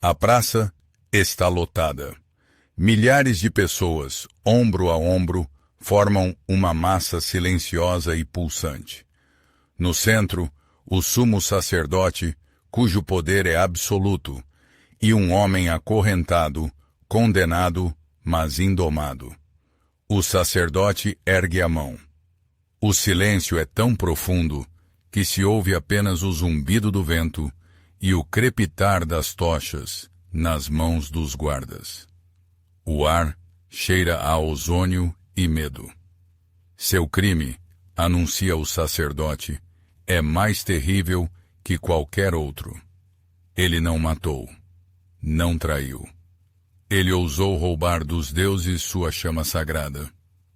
A praça está lotada. Milhares de pessoas, ombro a ombro, formam uma massa silenciosa e pulsante. No centro, o sumo sacerdote, cujo poder é absoluto, e um homem acorrentado, condenado, mas indomado. O sacerdote ergue a mão. O silêncio é tão profundo que se ouve apenas o zumbido do vento e o crepitar das tochas nas mãos dos guardas. O ar cheira a ozônio e medo. Seu crime, anuncia o sacerdote, é mais terrível que qualquer outro. Ele não matou, não traiu. Ele ousou roubar dos deuses sua chama sagrada.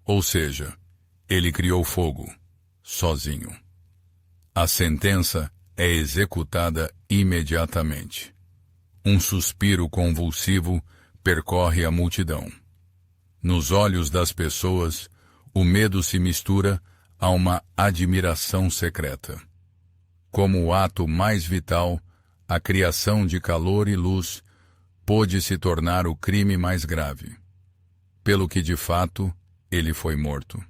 Ou seja, ele criou fogo, sozinho. A sentença é executada imediatamente. Um suspiro convulsivo percorre a multidão. Nos olhos das pessoas, o medo se mistura a uma admiração secreta. Como o ato mais vital, a criação de calor e luz pôde se tornar o crime mais grave, pelo que de fato ele foi morto.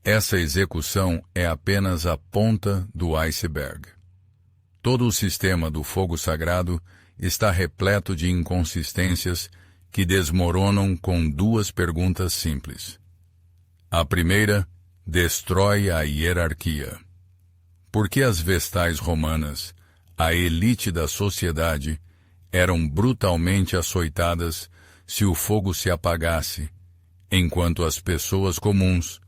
Essa execução é apenas a ponta do iceberg. Todo o sistema do fogo sagrado está repleto de inconsistências que desmoronam com duas perguntas simples. A primeira destrói a hierarquia. Por que as vestais romanas, a elite da sociedade, eram brutalmente açoitadas se o fogo se apagasse, enquanto as pessoas comuns,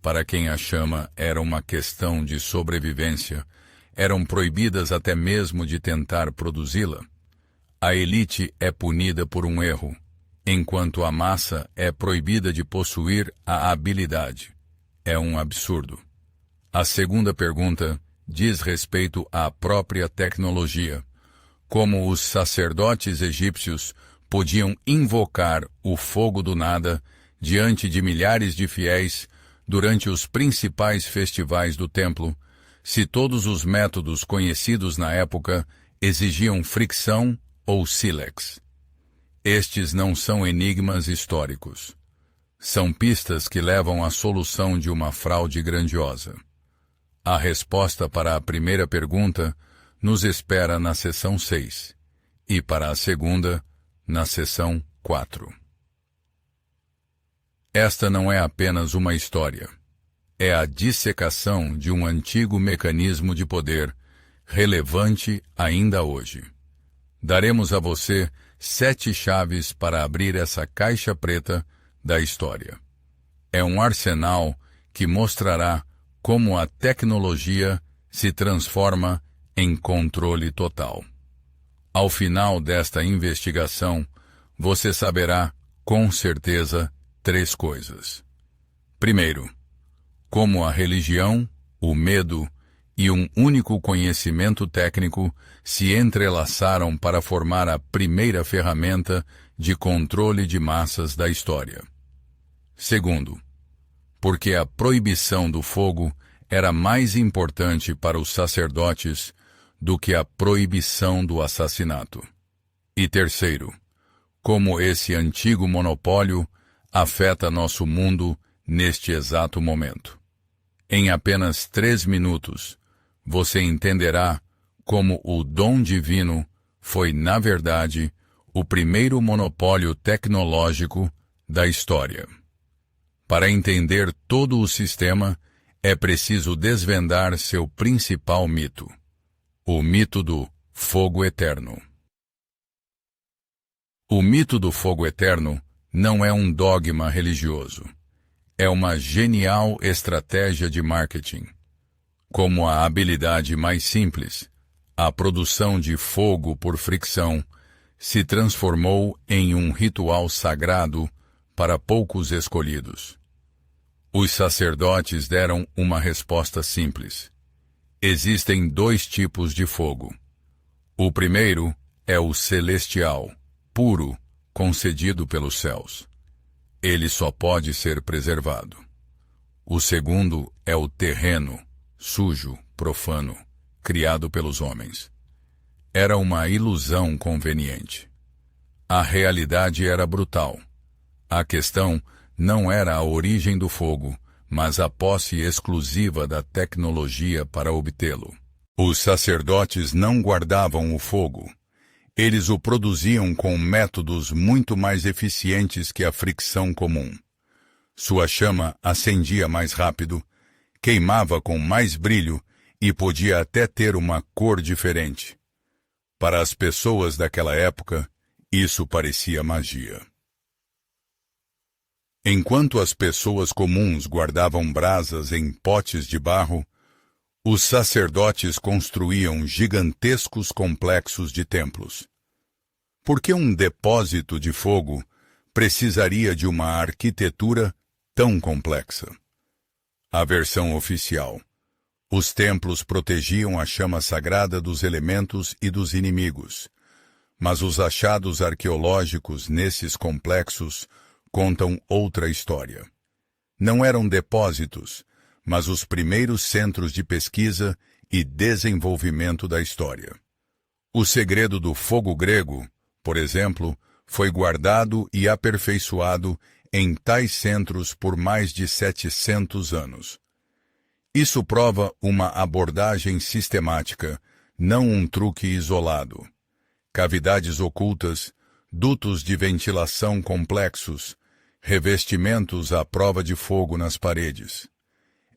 para quem a chama era uma questão de sobrevivência, eram proibidas até mesmo de tentar produzi-la? A elite é punida por um erro, enquanto a massa é proibida de possuir a habilidade. É um absurdo. A segunda pergunta diz respeito à própria tecnologia. Como os sacerdotes egípcios podiam invocar o fogo do nada diante de milhares de fiéis durante os principais festivais do templo, se todos os métodos conhecidos na época exigiam fricção ou sílex. Estes não são enigmas históricos. São pistas que levam à solução de uma fraude grandiosa. A resposta para a primeira pergunta nos espera na seção 6 e para a segunda, na seção 4. Esta não é apenas uma história. É a dissecação de um antigo mecanismo de poder, relevante ainda hoje. Daremos a você 7 chaves para abrir essa caixa preta da história. É um arsenal que mostrará como a tecnologia se transforma em controle total. Ao final desta investigação, você saberá, com certeza, 3 coisas. Primeiro, como a religião, o medo e um único conhecimento técnico se entrelaçaram para formar a primeira ferramenta de controle de massas da história. Segundo, porque a proibição do fogo era mais importante para os sacerdotes do que a proibição do assassinato. E terceiro, como esse antigo monopólio afeta nosso mundo neste exato momento. Em apenas 3 minutos, você entenderá como o dom divino foi, na verdade, o primeiro monopólio tecnológico da história. Para entender todo o sistema, é preciso desvendar seu principal mito, o mito do fogo eterno. O mito do fogo eterno não é um dogma religioso. É uma genial estratégia de marketing. Como a habilidade mais simples, a produção de fogo por fricção se transformou em um ritual sagrado para poucos escolhidos. Os sacerdotes deram uma resposta simples. Existem 2 tipos de fogo. O primeiro é o celestial, puro, concedido pelos céus. Ele só pode ser preservado. O segundo é o terreno, sujo, profano, criado pelos homens. era uma ilusão conveniente. A realidade era brutal. A questão não era a origem do fogo, mas a posse exclusiva da tecnologia para obtê-lo. Os sacerdotes não guardavam o fogo. Eles o produziam com métodos muito mais eficientes que a fricção comum. Sua chama acendia mais rápido, queimava com mais brilho e podia até ter uma cor diferente. Para as pessoas daquela época, isso parecia magia. Enquanto as pessoas comuns guardavam brasas em potes de barro, os sacerdotes construíam gigantescos complexos de templos. Porque um depósito de fogo precisaria de uma arquitetura tão complexa? A versão oficial. Os templos protegiam a chama sagrada dos elementos e dos inimigos, mas os achados arqueológicos nesses complexos contam outra história. Não eram depósitos, mas os primeiros centros de pesquisa e desenvolvimento da história. O segredo do fogo grego, por exemplo, foi guardado e aperfeiçoado em tais centros por mais de 700 anos. Isso prova uma abordagem sistemática, não um truque isolado. Cavidades ocultas, dutos de ventilação complexos, revestimentos à prova de fogo nas paredes.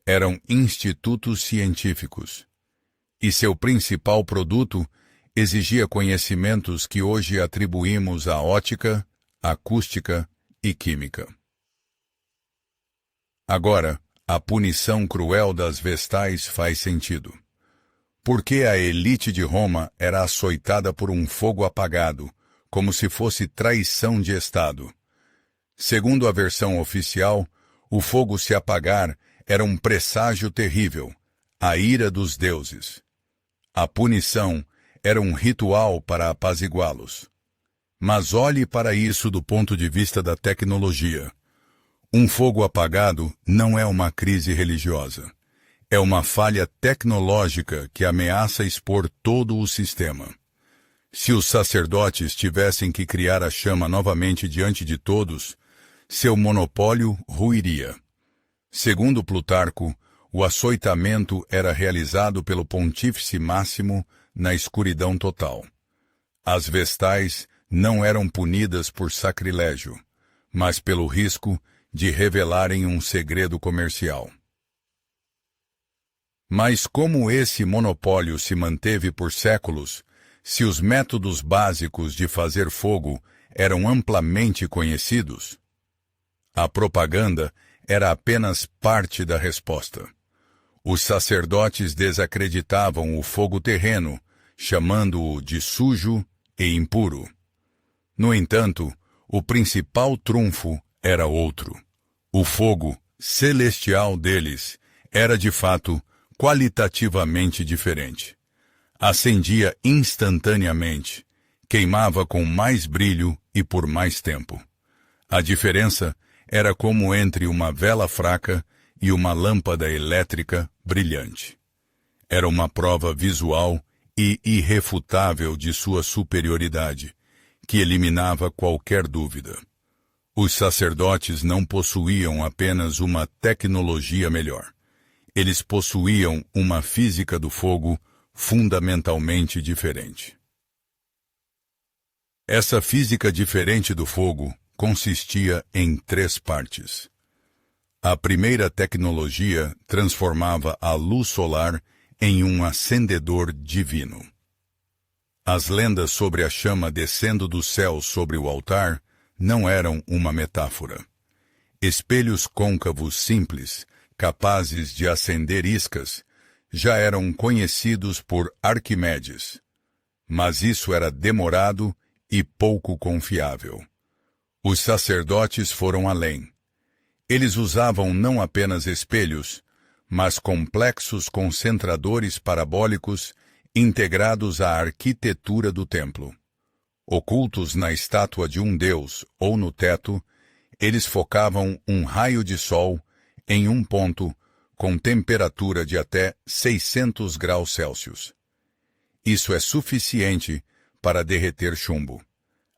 Eram institutos científicos. E seu principal produto exigia conhecimentos que hoje atribuímos à ótica, acústica e química. Agora, a punição cruel das vestais faz sentido. Porque a elite de Roma era açoitada por um fogo apagado, como se fosse traição de Estado. Segundo a versão oficial, o fogo se apagar era um presságio terrível, a ira dos deuses. A punição era um ritual para apaziguá-los. Mas olhe para isso do ponto de vista da tecnologia. Um fogo apagado não é uma crise religiosa. É uma falha tecnológica que ameaça expor todo o sistema. Se os sacerdotes tivessem que criar a chama novamente diante de todos, seu monopólio ruiria. Segundo Plutarco, o açoitamento era realizado pelo pontífice máximo na escuridão total. As vestais não eram punidas por sacrilégio, mas pelo risco de revelarem um segredo comercial. Mas como esse monopólio se manteve por séculos, se os métodos básicos de fazer fogo eram amplamente conhecidos? A propaganda era apenas parte da resposta. Os sacerdotes desacreditavam o fogo terreno, chamando-o de sujo e impuro. No entanto, o principal trunfo era outro. O fogo celestial deles era, de fato, qualitativamente diferente. Acendia instantaneamente, queimava com mais brilho e por mais tempo. A diferença era como entre uma vela fraca e uma lâmpada elétrica brilhante. Era uma prova visual e irrefutável de sua superioridade, que eliminava qualquer dúvida. Os sacerdotes não possuíam apenas uma tecnologia melhor. Eles possuíam uma física do fogo fundamentalmente diferente. Essa física diferente do fogo consistia em 3 partes. A primeira tecnologia transformava a luz solar em um acendedor divino. As lendas sobre a chama descendo do céu sobre o altar não eram uma metáfora. Espelhos côncavos simples, capazes de acender iscas, já eram conhecidos por Arquimedes. Mas isso era demorado e pouco confiável. Os sacerdotes foram além. Eles usavam não apenas espelhos, mas complexos concentradores parabólicos integrados à arquitetura do templo. Ocultos na estátua de um deus ou no teto, eles focavam um raio de sol em um ponto com temperatura de até 600 graus Celsius. Isso é suficiente para derreter chumbo.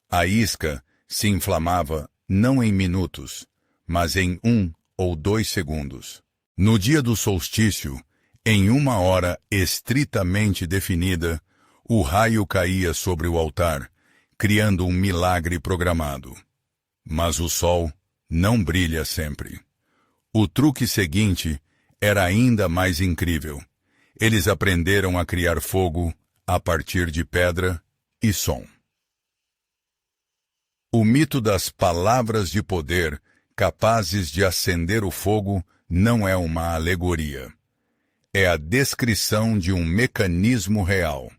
A isca se inflamava não em minutos, mas em 1 ou 2 segundos. No dia do solstício, em 1 hora estritamente definida, o raio caía sobre o altar, criando um milagre programado. Mas o sol não brilha sempre. O truque seguinte era ainda mais incrível. Eles aprenderam a criar fogo a partir de pedra e som. O mito das palavras de poder capazes de acender o fogo não é uma alegoria. É a descrição de um mecanismo real.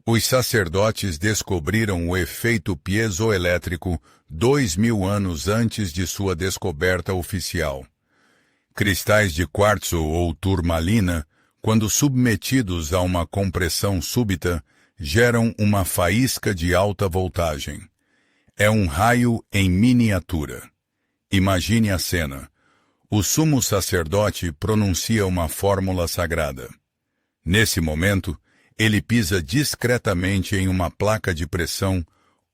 Os sacerdotes descobriram o efeito piezoelétrico 2000 anos antes de sua descoberta oficial. Cristais de quartzo ou turmalina, quando submetidos a uma compressão súbita, geram uma faísca de alta voltagem. É um raio em miniatura. Imagine a cena. O sumo sacerdote pronuncia uma fórmula sagrada. Nesse momento, ele pisa discretamente em uma placa de pressão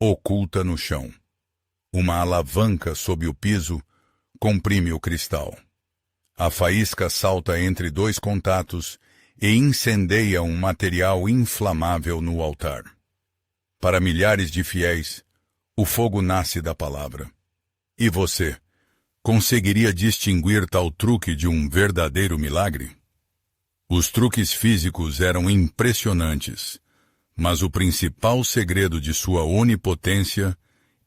oculta no chão. Uma alavanca sob o piso comprime o cristal. A faísca salta entre 2 contatos e incendeia um material inflamável no altar. Para milhares de fiéis, o fogo nasce da palavra. E você, conseguiria distinguir tal truque de um verdadeiro milagre? Os truques físicos eram impressionantes, mas o principal segredo de sua onipotência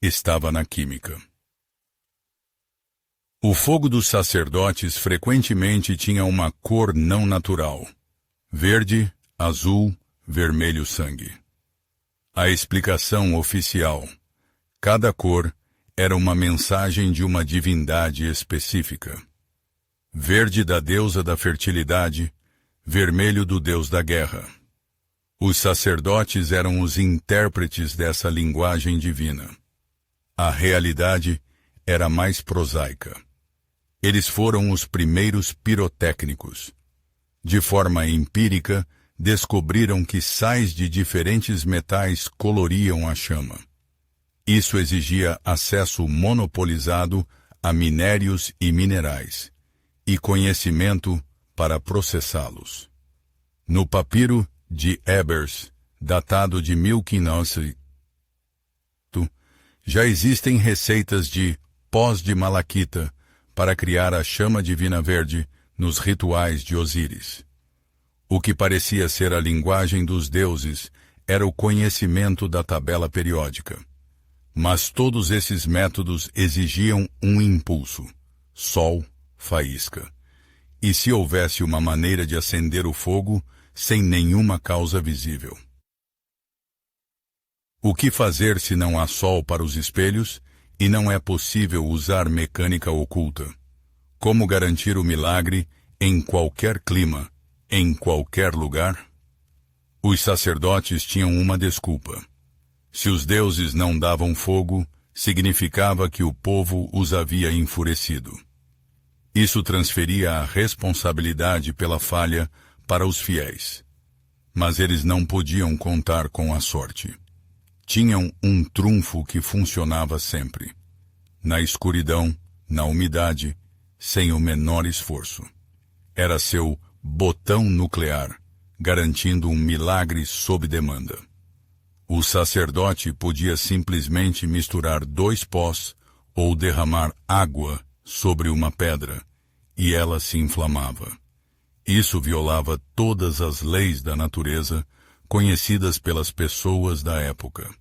estava na química. O fogo dos sacerdotes frequentemente tinha uma cor não natural: verde, azul, vermelho sangue. A explicação oficial: cada cor era uma mensagem de uma divindade específica. Verde da deusa da fertilidade, vermelho do deus da guerra. Os sacerdotes eram os intérpretes dessa linguagem divina. A realidade era mais prosaica. Eles foram os primeiros pirotécnicos. De forma empírica, descobriram que sais de diferentes metais coloriam a chama. Isso exigia acesso monopolizado a minérios e minerais, e conhecimento para processá-los. No papiro de Ebers, datado de 1500, já existem receitas de pós de malaquita para criar a chama divina verde nos rituais de Osíris. O que parecia ser a linguagem dos deuses era o conhecimento da tabela periódica. Mas todos esses métodos exigiam um impulso: sol, faísca. E se houvesse uma maneira de acender o fogo sem nenhuma causa visível? O que fazer se não há sol para os espelhos e não é possível usar mecânica oculta? Como garantir o milagre em qualquer clima, em qualquer lugar? Os sacerdotes tinham uma desculpa. Se os deuses não davam fogo, significava que o povo os havia enfurecido. Isso transferia a responsabilidade pela falha para os fiéis. Mas eles não podiam contar com a sorte. Tinham um trunfo que funcionava sempre. Na escuridão, na umidade, sem o menor esforço. Era seu botão nuclear, garantindo um milagre sob demanda. O sacerdote podia simplesmente misturar 2 pós ou derramar água sobre uma pedra, e ela se inflamava. Isso violava todas as leis da natureza conhecidas pelas pessoas da época.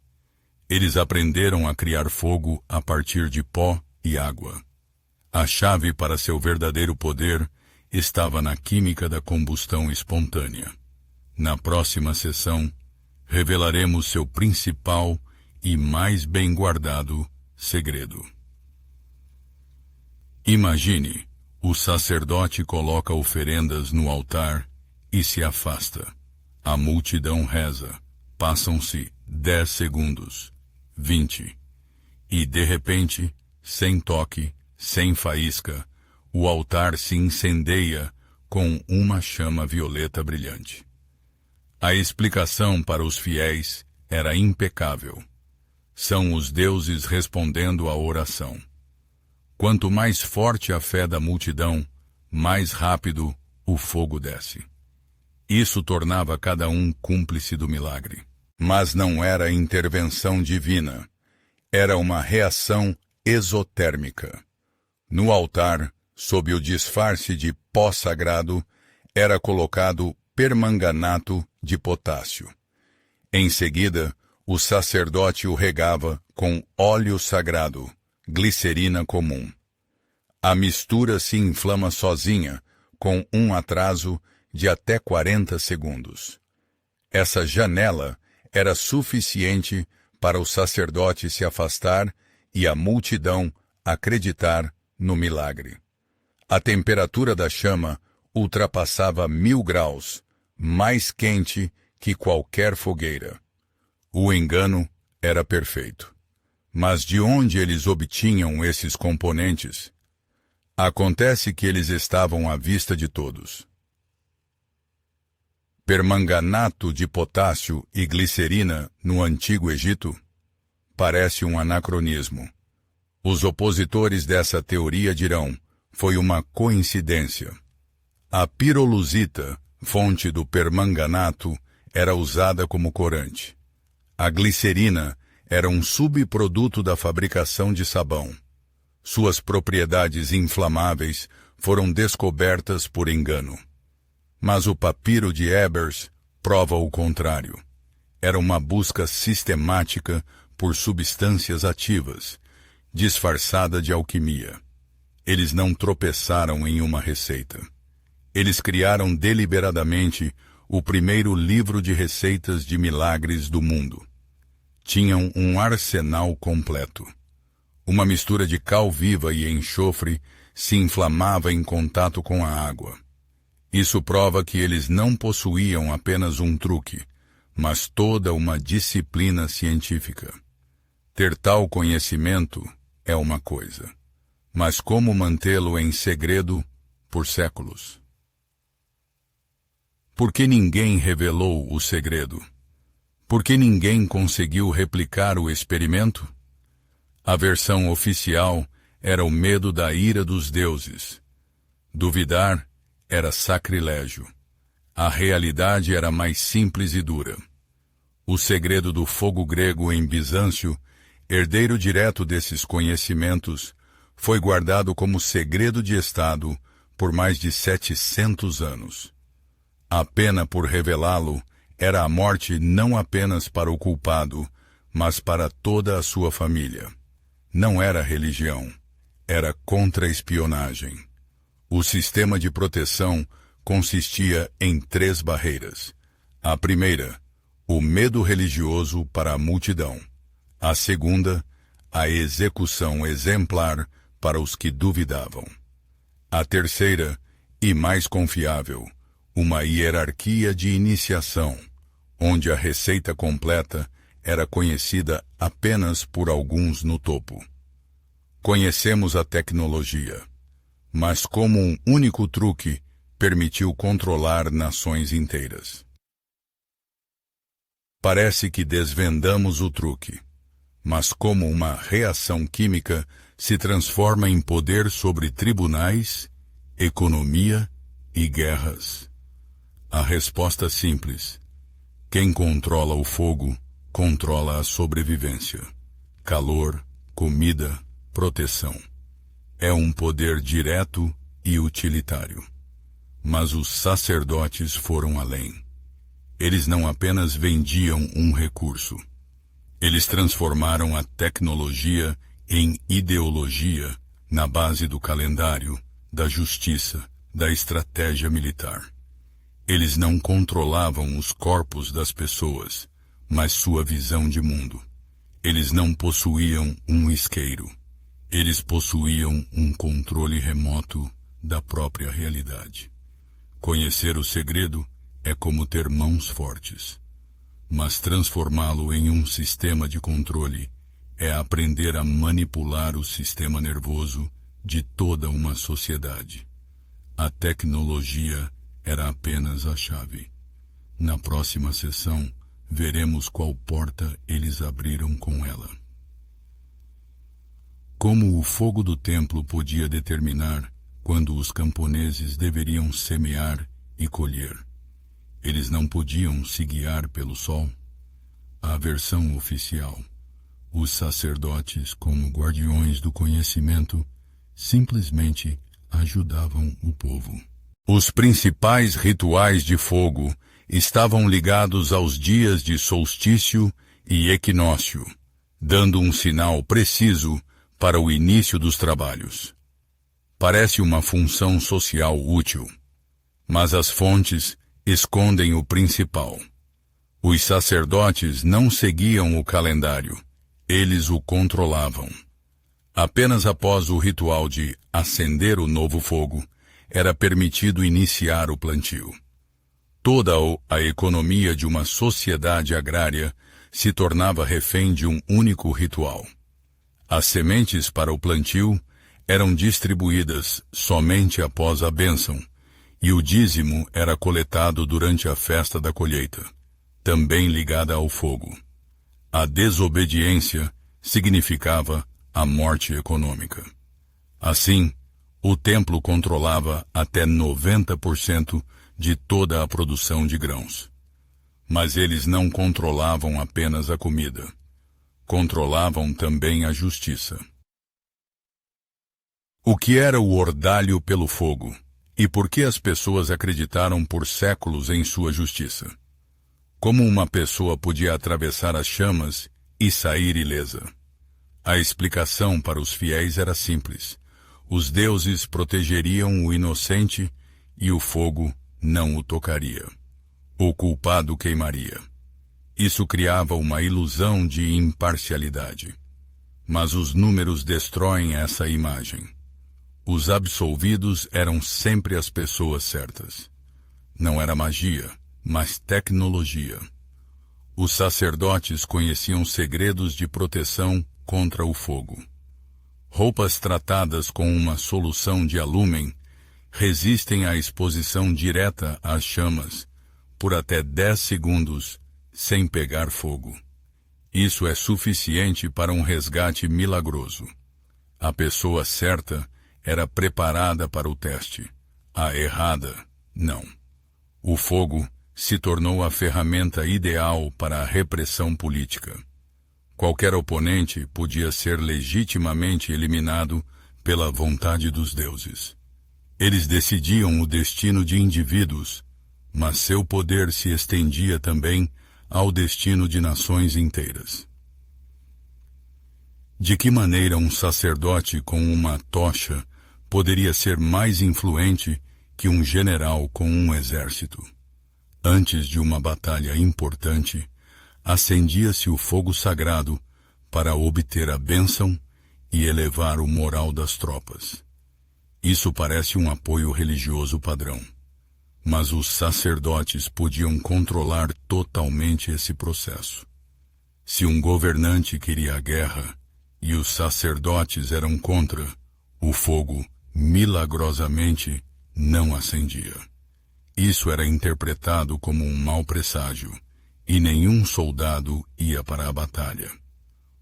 Eles aprenderam a criar fogo a partir de pó e água. A chave para seu verdadeiro poder estava na química da combustão espontânea. Na próxima sessão, revelaremos seu principal e mais bem guardado segredo. Imagine, o sacerdote coloca oferendas no altar e se afasta. A multidão reza. Passam-se 10 segundos, 20. E, de repente, sem toque, sem faísca, o altar se incendeia com uma chama violeta brilhante. A explicação para os fiéis era impecável. São os deuses respondendo à oração. Quanto mais forte a fé da multidão, mais rápido o fogo desce. Isso tornava cada um cúmplice do milagre. Mas não era intervenção divina. Era uma reação exotérmica. No altar, sob o disfarce de pó sagrado, era colocado permanganato de potássio. Em seguida, o sacerdote o regava com óleo sagrado, glicerina comum. A mistura se inflama sozinha, com um atraso de até 40 segundos. Essa janela era suficiente para o sacerdote se afastar e a multidão acreditar no milagre. A temperatura da chama ultrapassava 1000 graus, mais quente que qualquer fogueira. O engano era perfeito. Mas de onde eles obtinham esses componentes? Acontece que eles estavam à vista de todos. Permanganato de potássio e glicerina no Antigo Egito? Parece um anacronismo. Os opositores dessa teoria dirão, foi uma coincidência. A pirolusita, fonte do permanganato, era usada como corante. A glicerina era um subproduto da fabricação de sabão. Suas propriedades inflamáveis foram descobertas por engano. Mas o papiro de Ebers prova o contrário. Era uma busca sistemática por substâncias ativas, disfarçada de alquimia. Eles não tropeçaram em uma receita. Eles criaram deliberadamente o primeiro livro de receitas de milagres do mundo. Tinham um arsenal completo. Uma mistura de cal viva e enxofre se inflamava em contato com a água. Isso prova que eles não possuíam apenas um truque, mas toda uma disciplina científica. Ter tal conhecimento é uma coisa, mas como mantê-lo em segredo por séculos? Por que ninguém revelou o segredo? Por que ninguém conseguiu replicar o experimento? A versão oficial era o medo da ira dos deuses. Duvidar era sacrilégio. A realidade era mais simples e dura. O segredo do fogo grego em Bizâncio, herdeiro direto desses conhecimentos, foi guardado como segredo de Estado por mais de 700 anos. A pena por revelá-lo era a morte não apenas para o culpado, mas para toda a sua família. Não era religião, era contra-espionagem. O sistema de proteção consistia em 3 barreiras. A primeira, o medo religioso para a multidão. A segunda, a execução exemplar para os que duvidavam. A terceira, e mais confiável, uma hierarquia de iniciação, onde a receita completa era conhecida apenas por alguns no topo. Conhecemos a tecnologia, mas como um único truque permitiu controlar nações inteiras. Parece que desvendamos o truque, mas como uma reação química se transforma em poder sobre tribunais, economia e guerras. A resposta simples: quem controla o fogo, controla a sobrevivência. Calor, comida, proteção. É um poder direto e utilitário. Mas os sacerdotes foram além. Eles não apenas vendiam um recurso. Eles transformaram a tecnologia em ideologia na base do calendário, da justiça, da estratégia militar. Eles não controlavam os corpos das pessoas, mas sua visão de mundo. Eles não possuíam um isqueiro. Eles possuíam um controle remoto da própria realidade. Conhecer o segredo é como ter mãos fortes, mas transformá-lo em um sistema de controle é aprender a manipular o sistema nervoso de toda uma sociedade. A tecnologia era apenas a chave, Na próxima sessão, veremos qual porta eles abriram com ela. Como o fogo do templo podia determinar quando os camponeses deveriam semear e colher? Eles não podiam se guiar pelo sol? A versão oficial: os sacerdotes, como guardiões do conhecimento, simplesmente ajudavam o povo. Os principais rituais de fogo estavam ligados aos dias de solstício e equinócio, dando um sinal preciso para o início dos trabalhos. Parece uma função social útil, mas as fontes escondem o principal. Os sacerdotes não seguiam o calendário, eles o controlavam. Apenas após o ritual de acender o novo fogo, era permitido iniciar o plantio. Toda a economia de uma sociedade agrária se tornava refém de um único ritual. As sementes para o plantio eram distribuídas somente após a bênção, e o dízimo era coletado durante a festa da colheita, também ligada ao fogo. A desobediência significava a morte econômica. Assim, o templo controlava até 90% de toda a produção de grãos. Mas eles não controlavam apenas a comida. Controlavam também a justiça. O que era o ordalho pelo fogo? E por que as pessoas acreditaram por séculos em sua justiça? Como uma pessoa podia atravessar as chamas e sair ilesa? A explicação para os fiéis era simples. Os deuses protegeriam o inocente e o fogo não o tocaria. O culpado queimaria. Isso criava uma ilusão de imparcialidade. Mas os números destroem essa imagem. Os absolvidos eram sempre as pessoas certas. Não era magia, mas tecnologia. Os sacerdotes conheciam segredos de proteção contra o fogo. Roupas tratadas com uma solução de alúmen resistem à exposição direta às chamas por até 10 segundos sem pegar fogo. Isso é suficiente para um resgate milagroso. A pessoa certa era preparada para o teste. A errada, não. O fogo se tornou a ferramenta ideal para a repressão política. Qualquer oponente podia ser legitimamente eliminado pela vontade dos deuses. Eles decidiam o destino de indivíduos, mas seu poder se estendia também ao destino de nações inteiras. De que maneira um sacerdote com uma tocha poderia ser mais influente que um general com um exército? Antes de uma batalha importante, acendia-se o fogo sagrado para obter a bênção e elevar o moral das tropas. Isso parece um apoio religioso padrão, mas os sacerdotes podiam controlar totalmente esse processo. Se um governante queria a guerra e os sacerdotes eram contra, o fogo, milagrosamente, não acendia. Isso era interpretado como um mau presságio, e nenhum soldado ia para a batalha.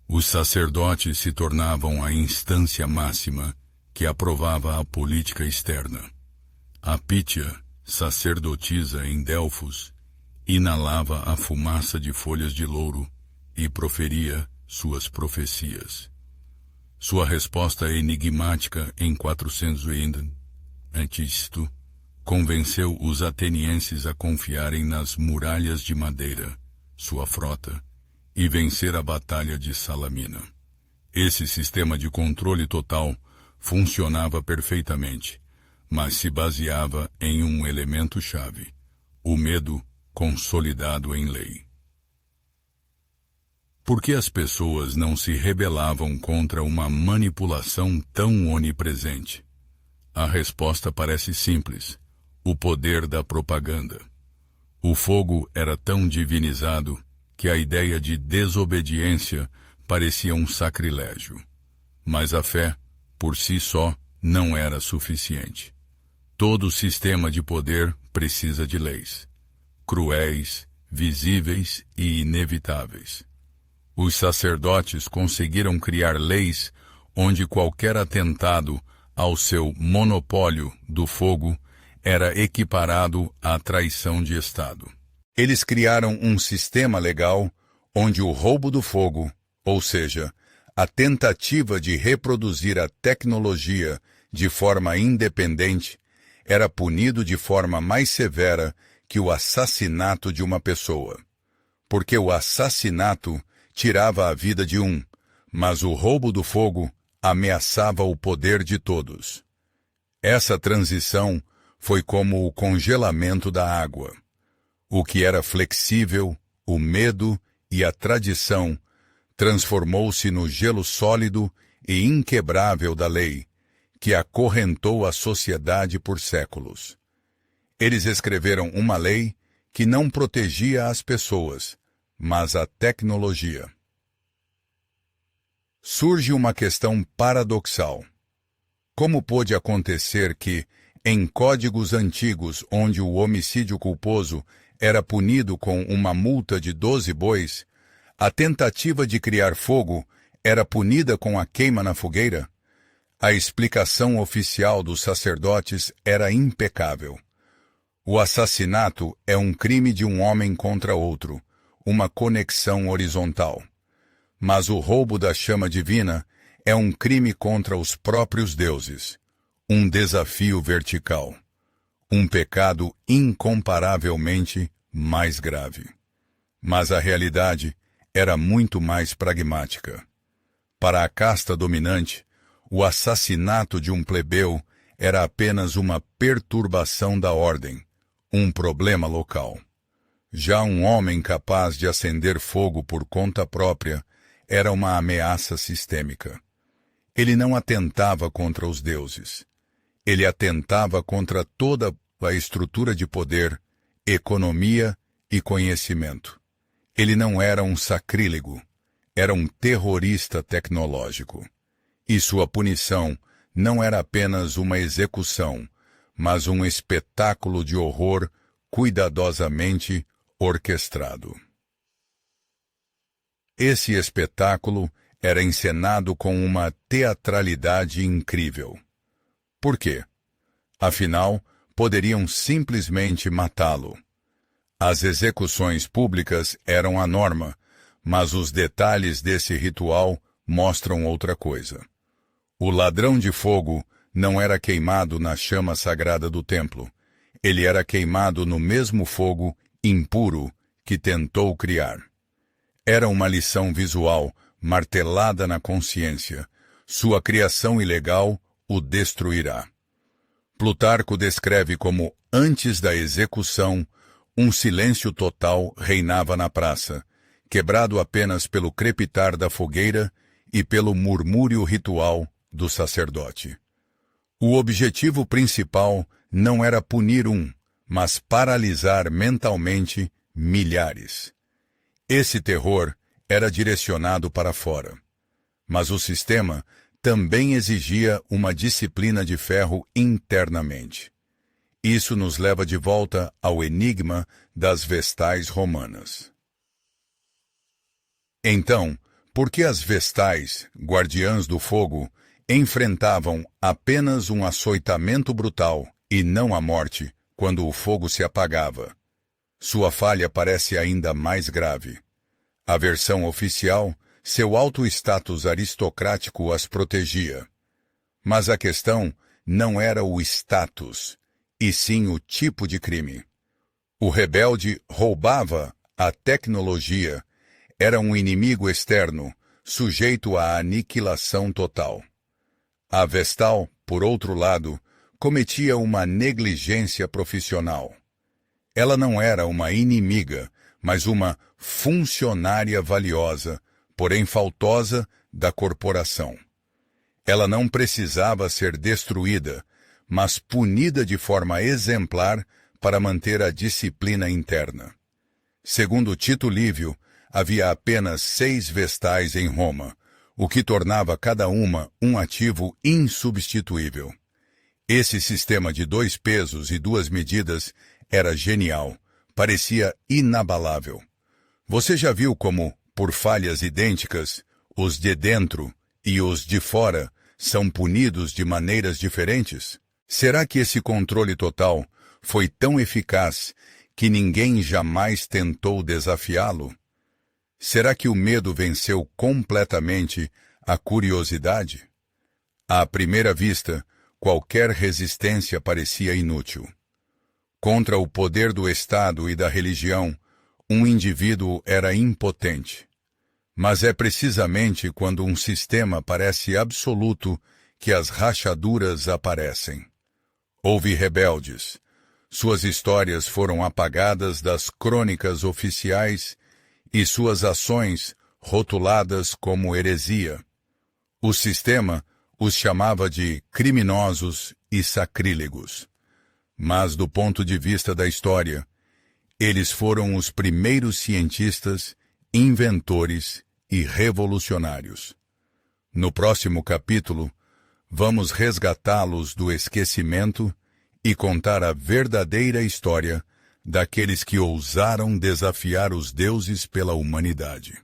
Os sacerdotes se tornavam a instância máxima que aprovava a política externa. A Pítia, sacerdotisa em Delfos, inalava a fumaça de folhas de louro e proferia suas profecias. Sua resposta enigmática em 400 a.C. convenceu os atenienses a confiarem nas muralhas de madeira, sua frota, e vencer a batalha de Salamina. Esse sistema de controle total funcionava perfeitamente, mas se baseava em um elemento-chave: o medo consolidado em lei. Por que as pessoas não se rebelavam contra uma manipulação tão onipresente? A resposta parece simples: o poder da propaganda. O fogo era tão divinizado que a ideia de desobediência parecia um sacrilégio. Mas a fé, por si só, não era suficiente. Todo sistema de poder precisa de leis. cruéis, visíveis e inevitáveis. Os sacerdotes conseguiram criar leis onde qualquer atentado ao seu monopólio do fogo era equiparado à traição de Estado. Eles criaram um sistema legal onde o roubo do fogo, ou seja, a tentativa de reproduzir a tecnologia de forma independente, era punido de forma mais severa que o assassinato de uma pessoa. Porque o assassinato tirava a vida de um, mas o roubo do fogo ameaçava o poder de todos. Essa transição foi como o congelamento da água. O que era flexível, o medo e a tradição, transformou-se no gelo sólido e inquebrável da lei, que acorrentou a sociedade por séculos. Eles escreveram uma lei que não protegia as pessoas, mas a tecnologia. Surge uma questão paradoxal. Como pôde acontecer que, em códigos antigos onde o homicídio culposo era punido com uma multa de 12 bois, a tentativa de criar fogo era punida com a queima na fogueira? A explicação oficial dos sacerdotes era impecável. O assassinato é um crime de um homem contra outro, uma conexão horizontal. Mas o roubo da chama divina é um crime contra os próprios deuses, um desafio vertical, um pecado incomparavelmente mais grave. Mas a realidade era muito mais pragmática. Para a casta dominante, o assassinato de um plebeu era apenas uma perturbação da ordem, um problema local. Já um homem capaz de acender fogo por conta própria era uma ameaça sistêmica. Ele não atentava contra os deuses. Ele atentava contra toda a estrutura de poder, economia e conhecimento. Ele não era um sacrílego, era um terrorista tecnológico. E sua punição não era apenas uma execução, mas um espetáculo de horror cuidadosamente orquestrado. Esse espetáculo era encenado com uma teatralidade incrível. Por quê? Afinal, poderiam simplesmente matá-lo. As execuções públicas eram a norma, mas os detalhes desse ritual mostram outra coisa. O ladrão de fogo não era queimado na chama sagrada do templo. Ele era queimado no mesmo fogo impuro que tentou criar. Era uma lição visual martelada na consciência. Sua criação ilegal o destruirá. Plutarco descreve como, antes da execução, um silêncio total reinava na praça, quebrado apenas pelo crepitar da fogueira e pelo murmúrio ritual do sacerdote. O objetivo principal não era punir um, mas paralisar mentalmente milhares. Esse terror era direcionado para fora. Mas o sistema também exigia uma disciplina de ferro internamente. Isso nos leva de volta ao enigma das vestais romanas. Então, por que as vestais, guardiãs do fogo, enfrentavam apenas um açoitamento brutal e não a morte quando o fogo se apagava? Sua falha parece ainda mais grave. A versão oficial, seu alto status aristocrático as protegia. Mas a questão não era o status, e sim o tipo de crime. O rebelde roubava a tecnologia, era um inimigo externo, sujeito à aniquilação total. A vestal, por outro lado, cometia uma negligência profissional. Ela não era uma inimiga, mas uma funcionária valiosa, porém faltosa, da corporação. Ela não precisava ser destruída, mas punida de forma exemplar para manter a disciplina interna. Segundo Tito Livio, havia apenas 6 vestais em Roma, o que tornava cada uma um ativo insubstituível. Esse sistema de 2 pesos e 2 medidas era genial, parecia inabalável. Você já viu como, por falhas idênticas, os de dentro e os de fora são punidos de maneiras diferentes? Será que esse controle total foi tão eficaz que ninguém jamais tentou desafiá-lo? Será que o medo venceu completamente a curiosidade? À primeira vista, qualquer resistência parecia inútil. Contra o poder do Estado e da religião, um indivíduo era impotente. Mas é precisamente quando um sistema parece absoluto que as rachaduras aparecem. Houve rebeldes. Suas histórias foram apagadas das crônicas oficiais e suas ações rotuladas como heresia. O sistema os chamava de criminosos e sacrílegos. Mas, do ponto de vista da história, eles foram os primeiros cientistas, inventores e revolucionários. No próximo capítulo, vamos resgatá-los do esquecimento e contar a verdadeira história daqueles que ousaram desafiar os deuses pela humanidade.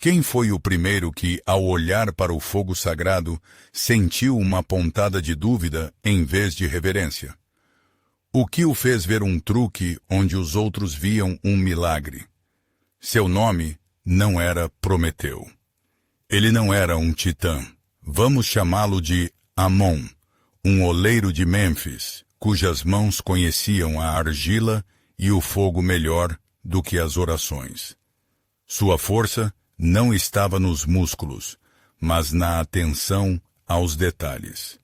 Quem foi o primeiro que, ao olhar para o fogo sagrado, sentiu uma pontada de dúvida em vez de reverência? O que o fez ver um truque onde os outros viam um milagre? Seu nome não era Prometeu. Ele não era um titã. Vamos chamá-lo de Amon, um oleiro de Mênfis, cujas mãos conheciam a argila e o fogo melhor do que as orações. Sua força não estava nos músculos, mas na atenção aos detalhes.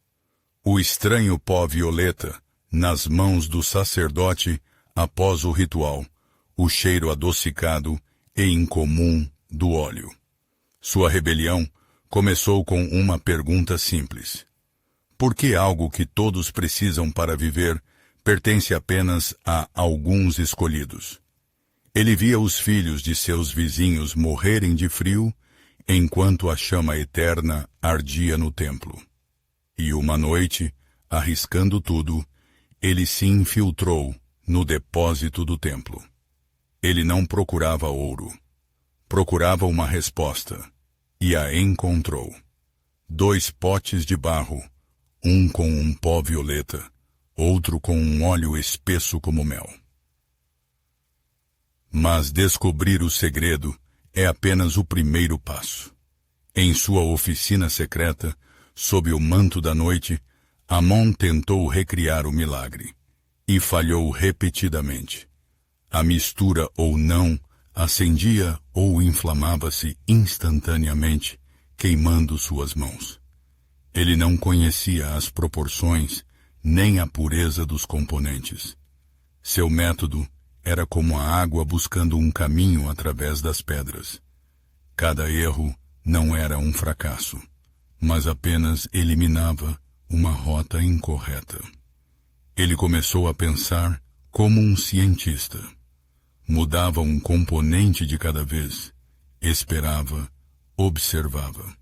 O estranho pó violeta, nas mãos do sacerdote após o ritual, o cheiro adocicado e incomum do óleo. Sua rebelião começou com uma pergunta simples. Por que algo que todos precisam para viver pertence apenas a alguns escolhidos? Ele via os filhos de seus vizinhos morrerem de frio, enquanto a chama eterna ardia no templo. E uma noite, arriscando tudo, ele se infiltrou no depósito do templo. Ele não procurava ouro. Procurava uma resposta, e a encontrou. 2 potes de barro, um com um pó violeta, outro com um óleo espesso como mel. Mas descobrir o segredo é apenas o primeiro passo. Em sua oficina secreta, sob o manto da noite, Amon tentou recriar o milagre, e falhou repetidamente. A mistura ou não acendia ou inflamava-se instantaneamente, queimando suas mãos. Ele não conhecia as proporções nem a pureza dos componentes. Seu método era como a água buscando um caminho através das pedras. Cada erro não era um fracasso, mas apenas eliminava uma rota incorreta. Ele começou a pensar como um cientista. Mudava um componente de cada vez, esperava, observava.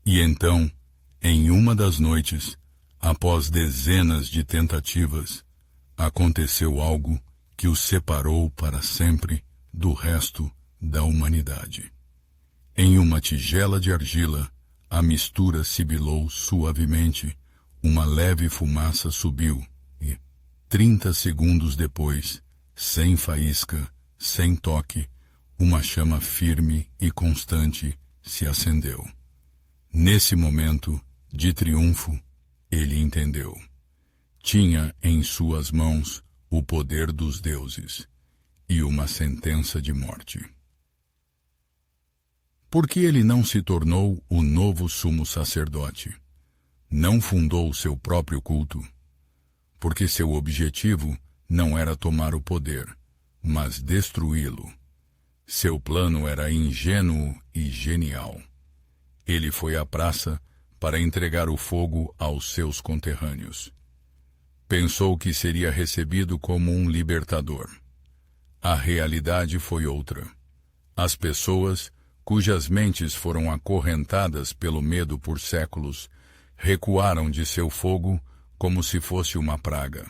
E então, em uma das noites, após dezenas de tentativas, aconteceu algo que o separou para sempre do resto da humanidade. Em uma tigela de argila, a mistura sibilou suavemente, uma leve fumaça subiu e, 30 segundos depois, sem faísca, sem toque, uma chama firme e constante se acendeu. Nesse momento de triunfo, ele entendeu. Tinha em suas mãos o poder dos deuses e uma sentença de morte. Por que ele não se tornou o novo sumo sacerdote? Não fundou seu próprio culto? Porque seu objetivo não era tomar o poder, mas destruí-lo. Seu plano era ingênuo e genial. Ele foi à praça para entregar o fogo aos seus conterrâneos. Pensou que seria recebido como um libertador. A realidade foi outra. As pessoas, cujas mentes foram acorrentadas pelo medo por séculos, recuaram de seu fogo como se fosse uma praga.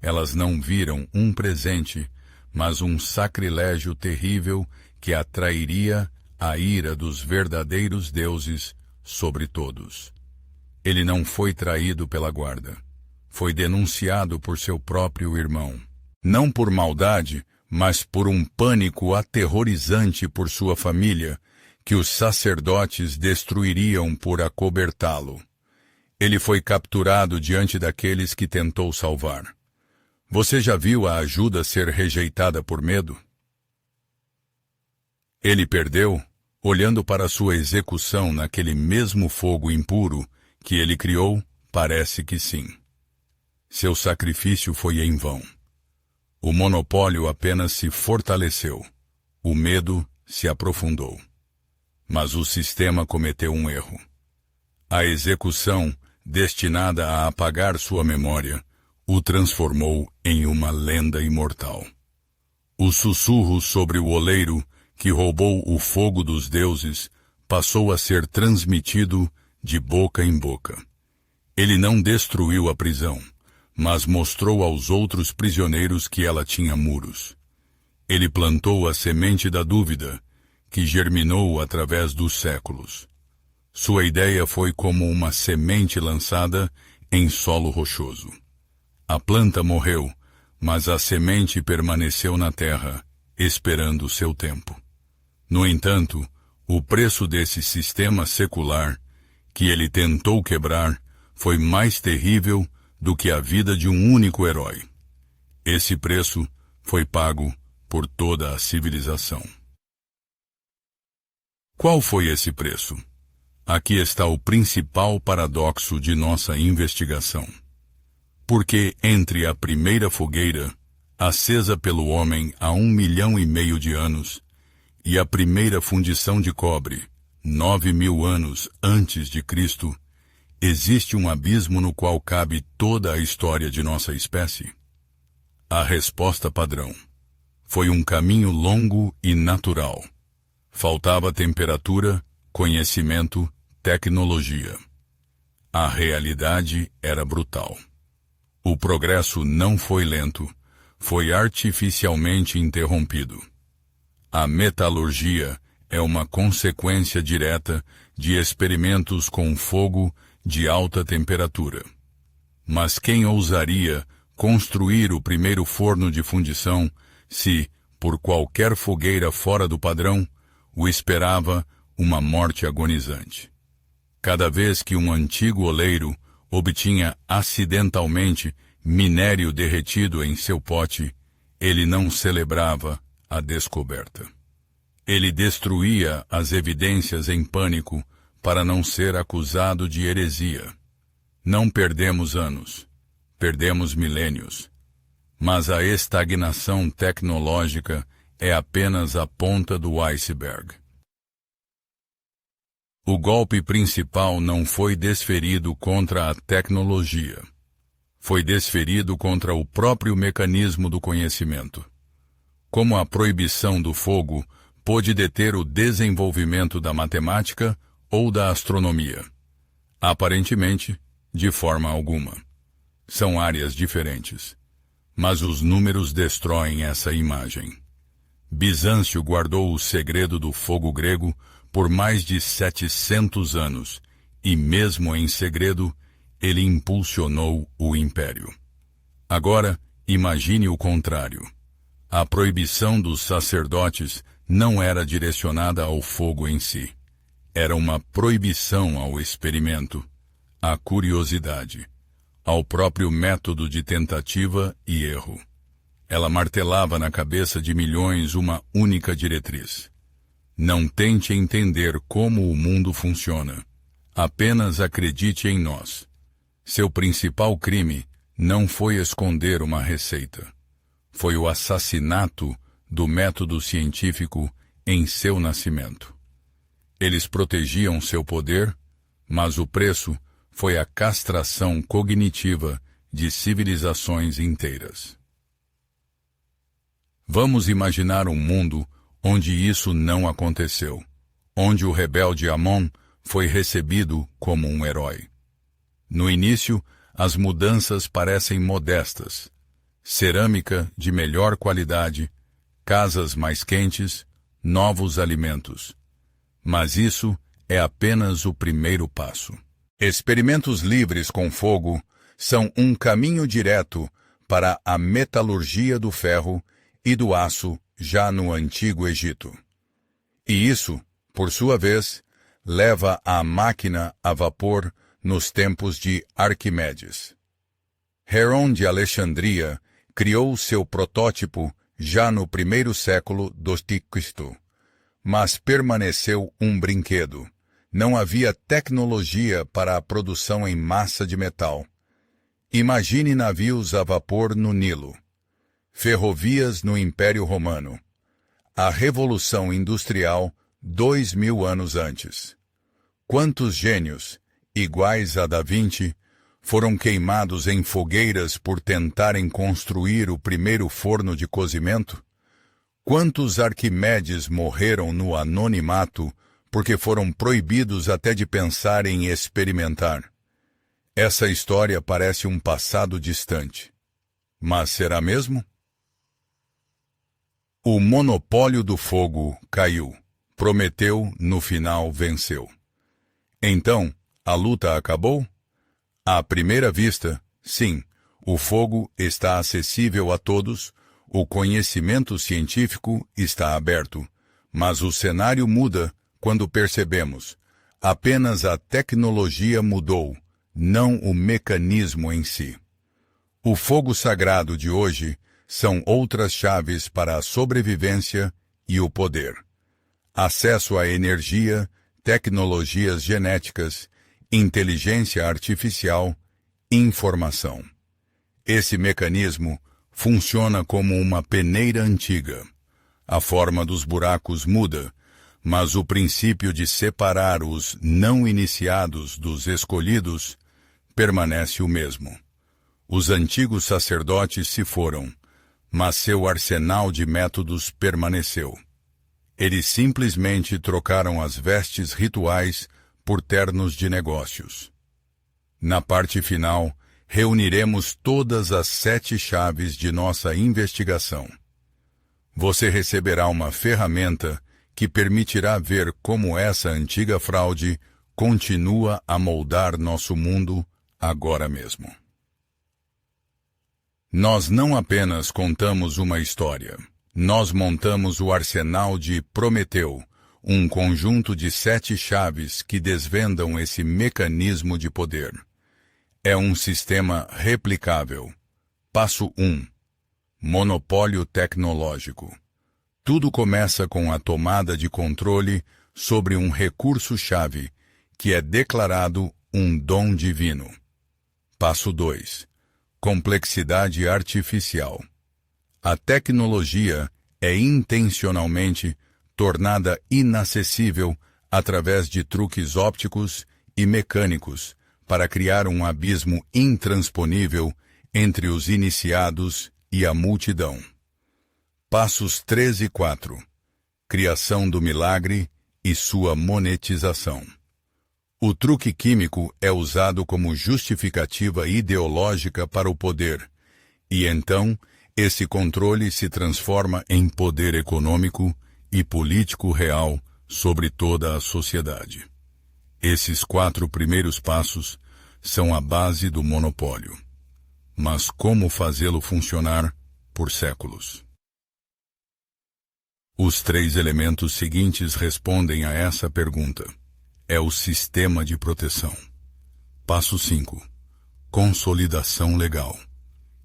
Elas não viram um presente, mas um sacrilégio terrível que atrairia a ira dos verdadeiros deuses sobre todos. Ele não foi traído pela guarda. Foi denunciado por seu próprio irmão. Não por maldade, mas por um pânico aterrorizante por sua família, que os sacerdotes destruiriam por acobertá-lo. Ele foi capturado diante daqueles que tentou salvar. Você já viu a ajuda ser rejeitada por medo? Ele perdeu, olhando para sua execução naquele mesmo fogo impuro que ele criou, parece que sim. Seu sacrifício foi em vão. O monopólio apenas se fortaleceu. O medo se aprofundou. Mas o sistema cometeu um erro. A execução, destinada a apagar sua memória, o transformou em uma lenda imortal. O sussurro sobre o oleiro, que roubou o fogo dos deuses, passou a ser transmitido de boca em boca. Ele não destruiu a prisão, mas mostrou aos outros prisioneiros que ela tinha muros. Ele plantou a semente da dúvida, que germinou através dos séculos. Sua ideia foi como uma semente lançada em solo rochoso. A planta morreu, mas a semente permaneceu na terra, esperando seu tempo. No entanto, o preço desse sistema secular, que ele tentou quebrar, foi mais terrível do que a vida de um único herói. Esse preço foi pago por toda a civilização. Qual foi esse preço? Aqui está o principal paradoxo de nossa investigação. Porque entre a primeira fogueira, acesa pelo homem há 1,5 milhão de anos, e a primeira fundição de cobre, 9.000 anos antes de Cristo, existe um abismo no qual cabe toda a história de nossa espécie? A resposta padrão: foi um caminho longo e natural. Faltava temperatura, conhecimento, tecnologia. A realidade era brutal. O progresso não foi lento, foi artificialmente interrompido. A metalurgia é uma consequência direta de experimentos com fogo de alta temperatura. Mas quem ousaria construir o primeiro forno de fundição se, por qualquer fogueira fora do padrão, o esperava uma morte agonizante? Cada vez que um antigo oleiro obtinha acidentalmente minério derretido em seu pote, ele não celebrava a descoberta. Ele destruía as evidências em pânico para não ser acusado de heresia. Não perdemos anos, perdemos milênios. Mas a estagnação tecnológica é apenas a ponta do iceberg. O golpe principal não foi desferido contra a tecnologia. Foi desferido contra o próprio mecanismo do conhecimento. Como a proibição do fogo pôde deter o desenvolvimento da matemática ou da astronomia? Aparentemente, de forma alguma. São áreas diferentes. Mas os números destroem essa imagem. Bizâncio guardou o segredo do fogo grego por mais de 700 anos, e mesmo em segredo, ele impulsionou o império. Agora, imagine o contrário. A proibição dos sacerdotes não era direcionada ao fogo em si. Era uma proibição ao experimento, à curiosidade, ao próprio método de tentativa e erro. Ela martelava na cabeça de milhões uma única diretriz: não tente entender como o mundo funciona. Apenas acredite em nós. Seu principal crime não foi esconder uma receita. Foi o assassinato do método científico em seu nascimento. Eles protegiam seu poder, mas o preço foi a castração cognitiva de civilizações inteiras. Vamos imaginar um mundo onde isso não aconteceu, onde o rebelde Amon foi recebido como um herói. No início, as mudanças parecem modestas. cerâmica de melhor qualidade, casas mais quentes, novos alimentos. Mas isso é apenas o primeiro passo. Experimentos livres com fogo são um caminho direto para a metalurgia do ferro e do aço já no Antigo Egito. E isso, por sua vez, leva a máquina a vapor nos tempos de Arquimedes. Herón de Alexandria criou seu protótipo já no primeiro século d.C., mas permaneceu um brinquedo. Não havia tecnologia para a produção em massa de metal. Imagine navios a vapor no Nilo, ferrovias no Império Romano, a Revolução Industrial 2000 anos antes. Quantos gênios, iguais a Da Vinci, foram queimados em fogueiras por tentarem construir o primeiro forno de cozimento? Quantos Arquimedes morreram no anonimato porque foram proibidos até de pensar em experimentar? Essa história parece um passado distante. Mas será mesmo? O monopólio do fogo caiu. Prometeu, no final, venceu. Então, a luta acabou? À primeira vista, sim, o fogo está acessível a todos, o conhecimento científico está aberto, mas o cenário muda quando percebemos. Apenas a tecnologia mudou, não o mecanismo em si. O fogo sagrado de hoje são outras chaves para a sobrevivência e o poder. Acesso à energia, tecnologias genéticas, inteligência artificial, informação. Esse mecanismo funciona como uma peneira antiga. A forma dos buracos muda, mas o princípio de separar os não iniciados dos escolhidos permanece o mesmo. Os antigos sacerdotes se foram, mas seu arsenal de métodos permaneceu. Eles simplesmente trocaram as vestes rituais por ternos de negócios. Na parte final, reuniremos todas as 7 chaves de nossa investigação. Você receberá uma ferramenta que permitirá ver como essa antiga fraude continua a moldar nosso mundo agora mesmo. Nós não apenas contamos uma história. Nós montamos o arsenal de Prometeu, um conjunto de 7 chaves que desvendam esse mecanismo de poder. É um sistema replicável. Passo 1. Monopólio tecnológico. Tudo começa com a tomada de controle sobre um recurso-chave, que é declarado um dom divino. Passo 2. Complexidade artificial. A tecnologia é intencionalmente tornada inacessível através de truques ópticos e mecânicos para criar um abismo intransponível entre os iniciados e a multidão. Passos 3 e 4. Criação do milagre e sua monetização. O truque químico é usado como justificativa ideológica para o poder, e então esse controle se transforma em poder econômico e político real sobre toda a sociedade. Esses 4 primeiros passos são a base do monopólio. Mas como fazê-lo funcionar por séculos? Os 3 elementos seguintes respondem a essa pergunta. É o sistema de proteção. Passo 5. Consolidação legal.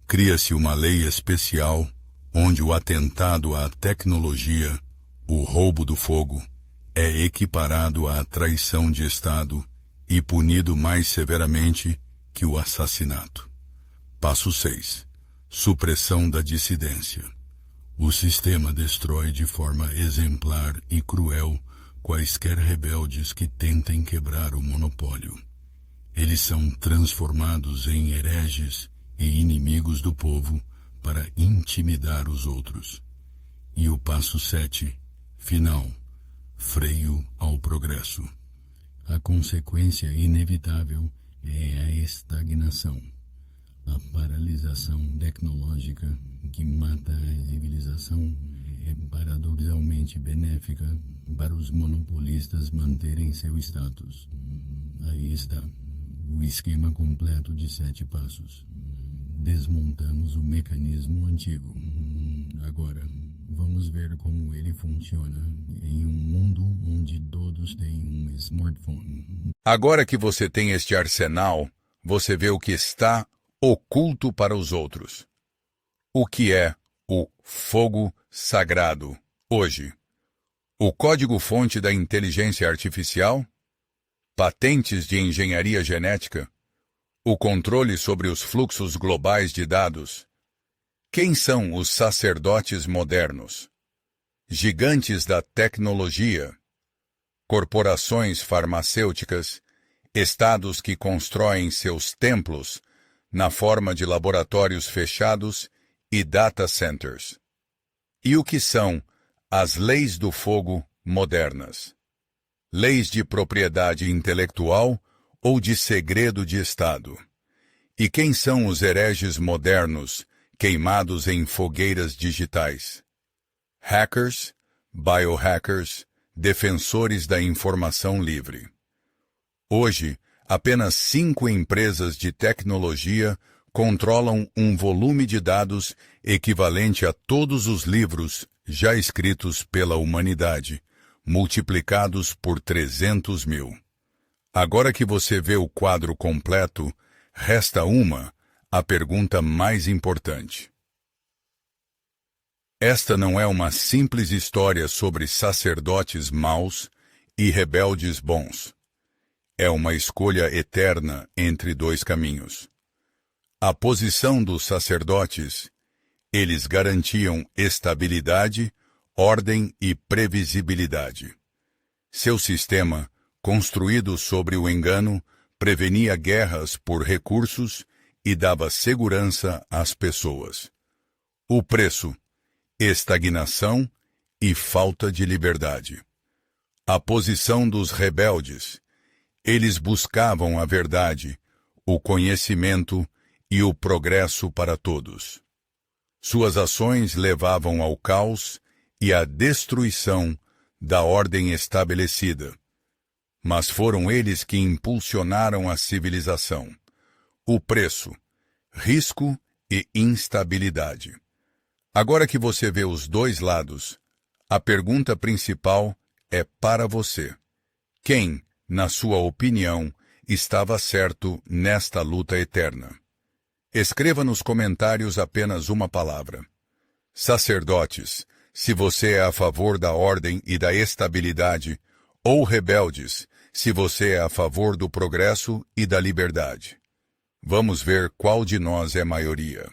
Cria-se uma lei especial onde o atentado à tecnologia, o roubo do fogo, é equiparado à traição de Estado e punido mais severamente que o assassinato. Passo 6. Supressão da dissidência. O sistema destrói de forma exemplar e cruel quaisquer rebeldes que tentem quebrar o monopólio. Eles são transformados em hereges e inimigos do povo para intimidar os outros. E o passo 7, final, freio ao progresso. A consequência inevitável é a estagnação. A paralisação tecnológica que mata a civilização é paradoxalmente benéfica para os monopolistas manterem seu status. Aí está o esquema completo de 7 passos. Desmontamos o mecanismo antigo. Agora, vamos ver como ele funciona em um mundo onde todos têm um smartphone. Agora que você tem este arsenal, você vê o que está oculto para os outros. O que é o fogo sagrado hoje? O código-fonte da inteligência artificial? Patentes de engenharia genética? O controle sobre os fluxos globais de dados? Quem são os sacerdotes modernos? Gigantes da tecnologia? Corporações farmacêuticas? Estados que constroem seus templos na forma de laboratórios fechados e data centers? E o que são as leis do fogo modernas? Leis de propriedade intelectual ou de segredo de Estado? E quem são os hereges modernos queimados em fogueiras digitais? Hackers, biohackers, defensores da informação livre. Hoje, apenas 5 empresas de tecnologia controlam um volume de dados equivalente a todos os livros já escritos pela humanidade, multiplicados por 300 mil. Agora que você vê o quadro completo, resta a pergunta mais importante. Esta não é uma simples história sobre sacerdotes maus e rebeldes bons. É uma escolha eterna entre 2 caminhos. A posição dos sacerdotes, eles garantiam estabilidade, ordem e previsibilidade. Seu sistema, construído sobre o engano, prevenia guerras por recursos e dava segurança às pessoas. O preço: estagnação e falta de liberdade. A posição dos rebeldes: eles buscavam a verdade, o conhecimento e o progresso para todos. Suas ações levavam ao caos e à destruição da ordem estabelecida. Mas foram eles que impulsionaram a civilização. O preço: risco e instabilidade. Agora que você vê os 2 lados, a pergunta principal é para você. Quem, na sua opinião, estava certo nesta luta eterna? Escreva nos comentários apenas uma palavra. Sacerdotes, se você é a favor da ordem e da estabilidade, ou rebeldes, se você é a favor do progresso e da liberdade. Vamos ver qual de nós é maioria.